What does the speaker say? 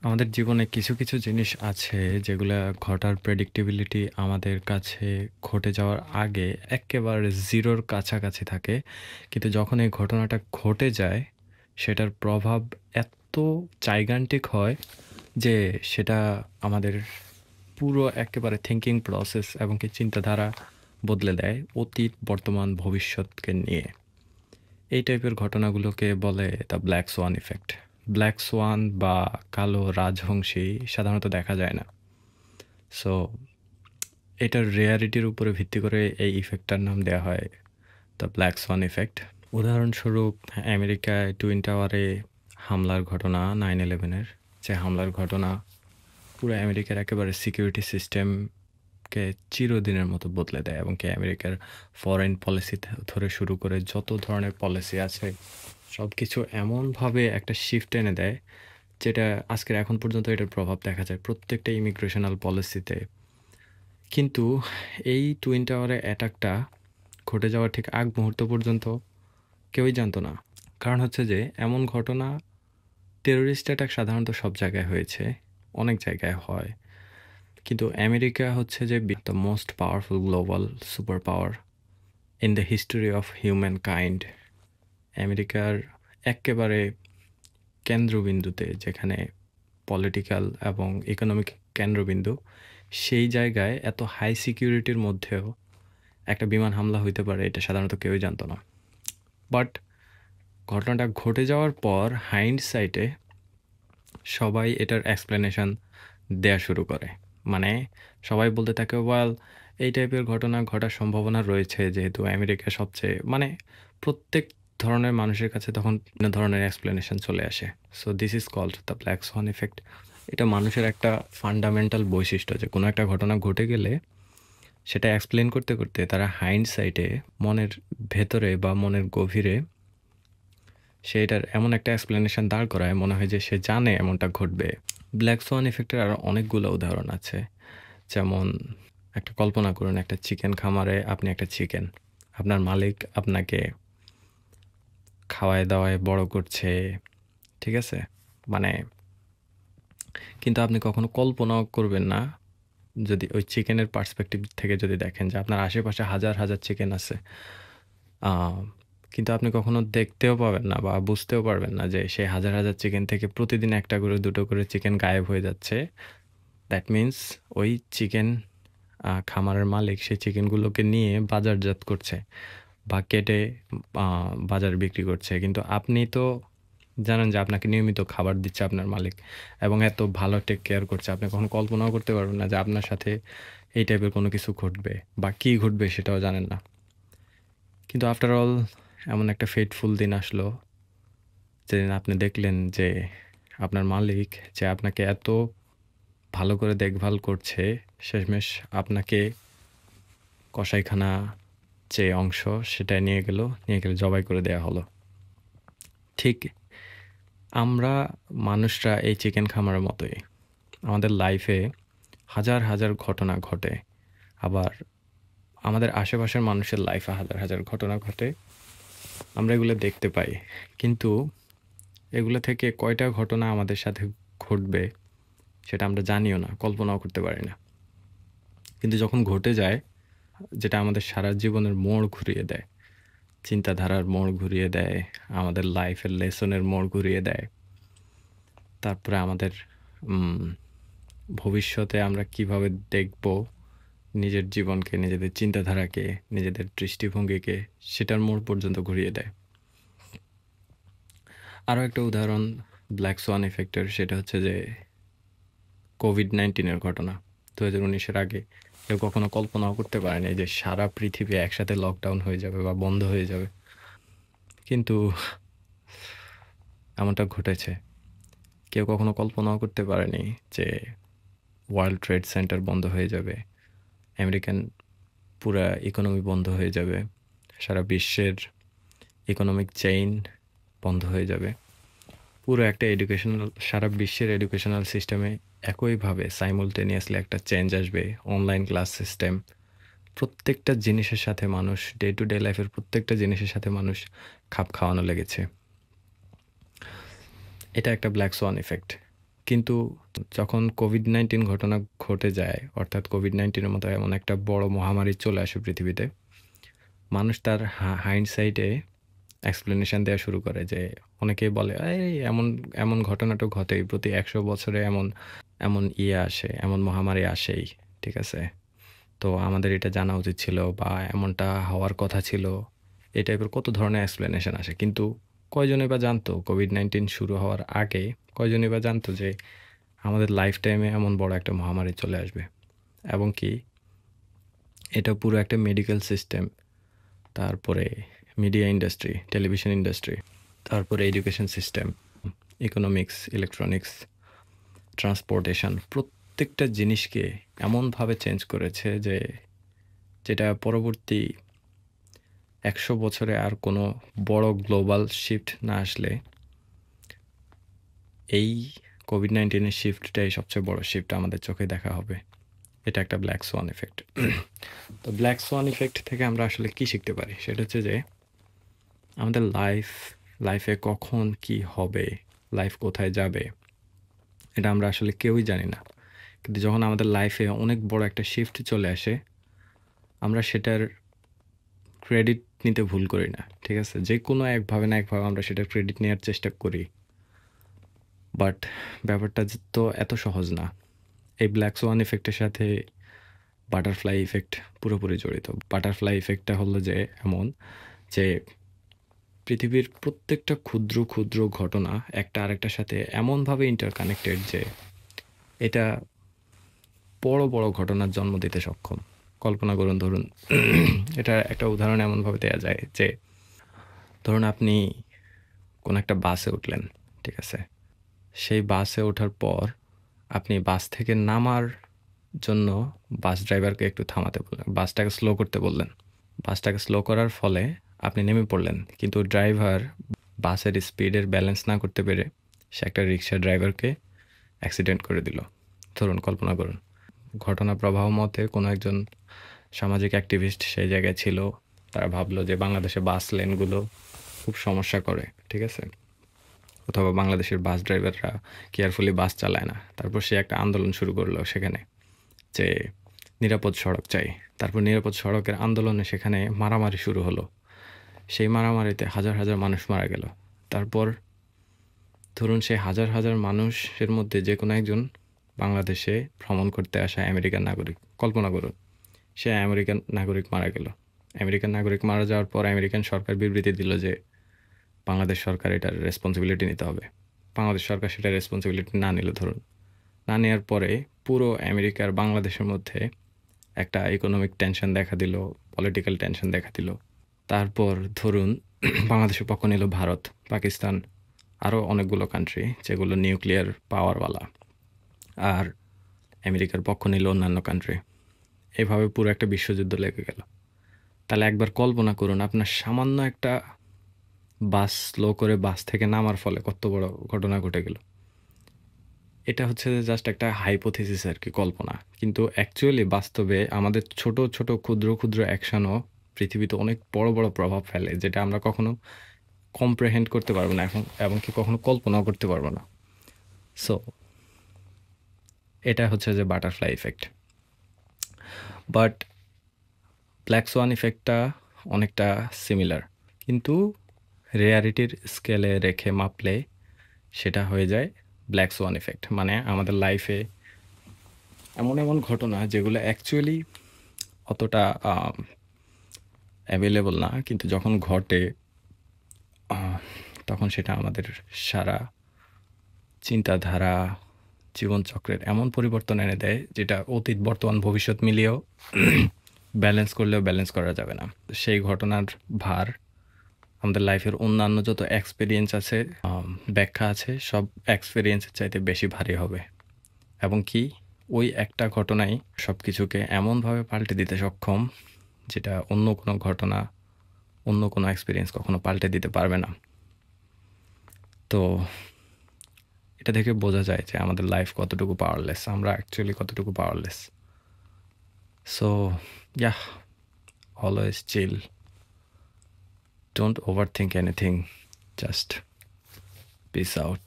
আমাদের জীবনে কিছু, কিছু জিনিস আছে যেগুলা ঘটার predictability আমাদের কাছে ঘটে যাওয়ার আগে এক্কেবারে 0 র কাছাকাছি থাকে। কিন্তু যখন এই ঘটনাটা ঘটে যায়, সেটার প্রভাব এত gigantic হয় যে সেটা আমাদের পুরো এক্কেবারে thinking process এবং কি চিন্তাধারা বদলে দেয় অতীত, বর্তমান, ভবিষ্যৎকে নিয়ে। এই টাইপের ঘটনাগুলোকে বলে the black swan effect. Black Schwann বা কালো রাজহংসী সাধারণত দেখা যায় না। সো এটার রেয়ারিটির উপরে ভিত্তি করে এই ইফেক্টটার নাম দেওয়া হয় দ্য ব্ল্যাক সোয়ান ইফেক্ট। উদাহরণস্বরূপ আমেরিকায় টুইন টাওয়ারে হামলার ঘটনা, 9/11-এর যে হামলার ঘটনা পুরো আমেরিকার একেবারে সিকিউরিটি সিস্টেমকে চিরদিনের মতো বদলে দেয় এবং কি আমেরিকার ফরেন পলিসি ধরে শুরু করে যত ধরনের পলিসি আছে সব কিছু এমনভাবে একটা শিফট এনে দেয় যেটা আজকের এখন পর্যন্ত এটার প্রভাব দেখা যায় প্রত্যেকটা ইমিগ্রেশনাল পলিসিতে। কিন্তু এই টুইন টাওয়ারে অ্যাটাকটা ঘটে যাওয়ার ঠিক আগ মুহূর্ত পর্যন্ত কেউই জানতো না। কারণ হচ্ছে যে এমন ঘটনা, টেরোরিস্ট অ্যাটাক সাধারণত সব জায়গায় হয়েছে, অনেক জায়গায় হয়, কিন্তু আমেরিকা হচ্ছে যে the most powerful global super power in the history of human kind. আমেরিকার একেবারে কেন্দ্রবিন্দুতে, যেখানে পলিটিক্যাল এবং ইকোনমিক কেন্দ্রবিন্দু, সেই জায়গায় এত হাই সিকিউরিটির মধ্যেও একটা বিমান হামলা হইতে পারে এটা সাধারণত কেউই জানতো না। বাট ঘটনাটা ঘটে যাওয়ার পর হাইন্ডসাইটে সবাই এটার এক্সপ্লেনেশন দেয়া শুরু করে। মানে সবাই বলতে থাকে, ওয়াল এই টাইপের ঘটনা ঘটার সম্ভাবনা রয়েছে যেহেতু আমেরিকা সবচেয়ে, মানে প্রত্যেক ধরনের মানুষের কাছে তখন বিভিন্ন ধরনের এক্সপ্লেনেশন চলে আসে। So this is called the black swan effect. এটা মানুষের একটা ফান্ডামেন্টাল বৈশিষ্ট্য যে কোনো একটা ঘটনা ঘটে গেলে সেটা এক্সপ্লেন করতে করতে তারা হাইন্ডসাইটে মনের ভেতরে বা মনের গভীরে সেটার এমন একটা এক্সপ্লেনেশন দাঁড় করায় মনে হয় যে সে জানে এমনটা ঘটবে। ব্ল্যাক সোয়ান ইফেক্টের আরও অনেকগুলো উদাহরণ আছে। যেমন একটা কল্পনা করুন, একটা চিকেন খামারে আপনি একটা চিকেন, আপনার মালিক আপনাকে খাওয়ায় দাওয়ায় বড় করছে, ঠিক আছে? মানে কিন্তু আপনি কখনো কল্পনাও করবেন না, যদি ওই চিকেনের পার্সপেক্টিভ থেকে যদি দেখেন যে আপনার আশেপাশে হাজার হাজার চিকেন আছে, কিন্তু আপনি কখনো দেখতেও পাবেন না বা বুঝতেও পারবেন না যে সেই হাজার হাজার চিকেন থেকে প্রতিদিন একটা করে দুটো করে চিকেন গায়েব হয়ে যাচ্ছে। দ্যাট মিন্স ওই চিকেন খামারের মালিক সেই চিকেনগুলোকে নিয়ে বাজারজাত করছে বা কেটে বাজারে বিক্রি করছে, কিন্তু আপনি তো জানেন যে আপনাকে নিয়মিত খাবার দিচ্ছে আপনার মালিক এবং এত ভালো টেক কেয়ার করছে, আপনি কখনো কল্পনাও করতে পারবেন না যে আপনার সাথে এই টাইপের কোনো কিছু ঘটবে বা কী ঘটবে সেটাও জানেন না। কিন্তু আফটার অল এমন একটা ফেটফুল দিন আসলো যেদিন আপনি দেখলেন যে আপনার মালিক যে আপনাকে এত ভালো করে দেখভাল করছে, শেষমেশ আপনাকে কসাইখানা যে অংশ সেটা নিয়ে গেলে জবাই করে দেয়া হলো। ঠিক আমরা মানুষরা এই চিকেন খামারের মতোই, আমাদের লাইফে হাজার হাজার ঘটনা ঘটে, আবার আমাদের আশেপাশের মানুষের লাইফে হাজার হাজার ঘটনা ঘটে, আমরা এগুলো দেখতে পাই, কিন্তু এগুলো থেকে কয়টা ঘটনা আমাদের সাথে ঘটবে সেটা আমরা জানিও না, কল্পনাও করতে পারি না। কিন্তু যখন ঘটে যায়, যেটা আমাদের সারা জীবনের মোড় ঘুরিয়ে দেয়, চিন্তাধারার মোড় ঘুরিয়ে দেয়, আমাদের লাইফের লেসনের মোড় ঘুরিয়ে দেয়, তারপরে আমাদের ভবিষ্যতে আমরা কিভাবে দেখব নিজের জীবনকে, নিজেদের চিন্তাধারাকে, নিজেদের দৃষ্টিভঙ্গিকে, সেটার মোড় পর্যন্ত ঘুরিয়ে দেয়। আরও একটা উদাহরণ ব্ল্যাক সোয়ান ইফেক্টের, সেটা হচ্ছে যে কোভিড-19-এর ঘটনা। 2019-এর আগে কেউ কখনো কল্পনাও করতে পারেনি যে সারা পৃথিবী একসাথে লকডাউন হয়ে যাবে বা বন্ধ হয়ে যাবে, কিন্তু এমনটা ঘটেছে। কেউ কখনো কল্পনাও করতে পারেনি যে ওয়ার্ল্ড ট্রেড সেন্টার বন্ধ হয়ে যাবে, আমেরিকান পুরা ইকোনমি বন্ধ হয়ে যাবে, সারা বিশ্বের ইকোনমিক চেইন বন্ধ হয়ে যাবে, পুরো একটা সারা বিশ্বের এডুকেশনাল সিস্টেমে একইভাবে সাইমultaneously একটা চেঞ্জ আসবে, অনলাইন ক্লাস সিস্টেম, প্রত্যেকটা জিনিসের সাথে মানুষ ডে টু ডে লাইফের প্রত্যেকটা জিনিসের সাথে মানুষ খাপ খাওয়ানো লেগেছে। এটা একটা ব্ল্যাক সোয়ান ইফেক্ট। কিন্তু যখন কোভিড-19 ঘটনা ঘটে যায়, অর্থাৎ কোভিড-19 এর মতো এমন একটা বড় মহামারী চলে আসে পৃথিবীতে, মানুষ তার হাইন্ডসাইটে এক্সপ্লেনেশন দেওয়া শুরু করে যে অনেকেই বলে, "এই এমন এমন ঘটনা তো ঘটেই। প্রতি ১০০ বছরে এমন এমন আসে, এমন মহামারী আসেই।" ঠিক আছে? তো আমাদের এটা জানা উচিত ছিল বা এমনটা হওয়ার কথা ছিল। এই টাইপের কত ধরনের এক্সপ্লেনেশন আসে। কিন্তু কয়জনই বা জানতো কোভিড-19 শুরু হওয়ার আগে কয়জনই বা জানতো যে আমাদের লাইফ টাইমে এমন বড় একটা মহামারী চলে আসবে? এবং কি এটা পুরো একটা মেডিকেল সিস্টেম, তারপরে মিডিয়া ইন্ডাস্ট্রি, টেলিভিশন ইন্ডাস্ট্রি, তারপরে education system, economics, electronics, transportation প্রত্যেকটা জিনিসকে এমনভাবে চেঞ্জ করেছে যে যেটা পরবর্তী ১০০ বছরে আর কোনো বড় গ্লোবাল শিফট না আসলে এই কোভিড-19 এর শিফটটাই সবচেয়ে বড় শিফট আমাদের চোখে দেখা হবে। এটা একটা ব্ল্যাক সোয়ান ইফেক্ট। তো ব্ল্যাক সোয়ান ইফেক্ট থেকে আমরা আসলে কি শিখতে পারি? সেটা হচ্ছে যে আমাদের লাইফে কখন কি হবে, লাইফ কোথায় যাবে, এটা আমরা আসলে কেউই জানি না। কিন্তু যখন আমাদের লাইফে অনেক বড় একটা শিফট চলে আসে, আমরা সেটার ক্রেডিট নিতে ভুল করি না। ঠিক আছে? যেকোনো একভাবে না একভাবে আমরা সেটার ক্রেডিট নেওয়ার চেষ্টা করি। বাট ব্যাপারটা তো এত সহজ না। এই ব্ল্যাক সোয়ান ইফেক্টের সাথে বাটারফ্লাই ইফেক্ট পুরোপুরি জড়িত। বাটারফ্লাই ইফেক্টটা হলো যে এমন যে পৃথিবীর প্রত্যেকটা ক্ষুদ্র ক্ষুদ্র ঘটনা একটা আরেকটার সাথে এমনভাবে ইন্টারকানেক্টেড যে এটা বড় বড় ঘটনার জন্ম দিতে সক্ষম। কল্পনা করুন, ধরুন এটা একটা উদাহরণ এমনভাবে দেওয়া যায় যে ধরুন আপনি কোনো একটা বাসে উঠলেন, ঠিক আছে? সেই বাসে ওঠার পর আপনি বাস থেকে নামার জন্য বাস ড্রাইভারকে একটু থামাতে বললেন, বাসটাকে স্লো করতে বললেন। বাসটাকে স্লো করার ফলে আপনি নেমে পড়লেন, কিন্তু ড্রাইভার বাসের স্পিডের ব্যালেন্স না করতে পেরে সে একটা রিক্সা ড্রাইভারকে অ্যাক্সিডেন্ট করে দিল। ধরুন, কল্পনা করুন ঘটনা প্রবাহ মতে কোনো একজন সামাজিক অ্যাক্টিভিস্ট সেই জায়গায় ছিল। তারা ভাবলো যে বাংলাদেশে বাস লেনগুলো খুব সমস্যা করে, ঠিক আছে? অথবা বাংলাদেশের বাস ড্রাইভাররা কেয়ারফুলি বাস চালায় না। তারপর সে একটা আন্দোলন শুরু করলো সেখানে যে নিরাপদ সড়ক চাই। তারপর নিরাপদ সড়কের আন্দোলনে সেখানে মারামারি শুরু হলো। সেই মারামারিতে হাজার হাজার মানুষ মারা গেল। তারপর ধরুন সেই হাজার হাজার মানুষের মধ্যে যে কোনো একজন বাংলাদেশে ভ্রমণ করতে আসা আমেরিকান নাগরিক, কল্পনা করুন সে আমেরিকান নাগরিক মারা গেল। আমেরিকান নাগরিক মারা যাওয়ার পর আমেরিকান সরকার বিবৃতি দিল যে বাংলাদেশ সরকার এটার রেসপন্সিবিলিটি নিতে হবে। বাংলাদেশ সরকার সেটা রেসপন্সিবিলিটি না নিল, ধরুন না নেওয়ার পরে পুরো আমেরিকার বাংলাদেশের মধ্যে একটা ইকোনমিক টেনশন দেখা দিল, পলিটিক্যাল টেনশন দেখা দিল। তারপর ধরুন বাংলাদেশের পক্ষ নিল ভারত, পাকিস্তান, আরও অনেকগুলো কান্ট্রি যেগুলো নিউক্লিয়ার পাওয়ারওয়ালা, আর আমেরিকার পক্ষ নিল অন্যান্য কান্ট্রি। এভাবে পুরো একটা বিশ্বযুদ্ধ লেগে গেল। তাহলে একবার কল্পনা করুন আপনার সামান্য একটা বাস স্লো করে বাস থেকে নামার ফলে কত বড় ঘটনা ঘটে গেল। এটা হচ্ছে জাস্ট একটা হাইপোথিসিস আর কি, কল্পনা। কিন্তু অ্যাকচুয়ালি বাস্তবে আমাদের ছোট ছোট ক্ষুদ্র ক্ষুদ্র অ্যাকশনও পৃথিবীতে অনেক বড় বড় প্রভাব ফেলে, যেটা আমরা কখনো কম্প্রেহেন্ড করতে পারবো না এবং কি কখনো কল্পনাও করতে পারবো না। সো এটা হচ্ছে যে butterfly effect. But black Schwann ইফেক্টটা অনেকটা সিমিলার, কিন্তু রেয়ারিটির স্কেলে রেখে মাপলে সেটা হয়ে যায় ব্ল্যাক সোয়ান ইফেক্ট। মানে আমাদের লাইফে এমন এমন ঘটনা যেগুলো অ্যাকচুয়ালি অতটা অ্যাভেলেবল না, কিন্তু যখন ঘটে তখন সেটা আমাদের সারা চিন্তাধারা, জীবনচক্রের এমন পরিবর্তন এনে দেয় যেটা অতীত, বর্তমান, ভবিষ্যৎ মিলিয়েও ব্যালেন্স করলেও ব্যালেন্স করা যাবে না। সেই ঘটনার ভার আমাদের লাইফের অন্যান্য যত এক্সপিরিয়েন্স আছে, ব্যাখ্যা আছে, সব এক্সপিরিয়েন্সের চাইতে বেশি ভারী হবে। এবং কি ওই একটা ঘটনাই সব কিছুকে এমনভাবে পাল্টে দিতে সক্ষম যেটা অন্য কোনো ঘটনা, অন্য কোনো এক্সপিরিয়েন্স কখনো পাল্টে দিতে পারবে না। তো এটা থেকে বোঝা যায় যে আমাদের লাইফ কতটুকু পাওয়ারলেস, আমরা অ্যাকচুয়ালি কতটুকু powerless. So yeah, always chill. Don't overthink anything. Just peace out.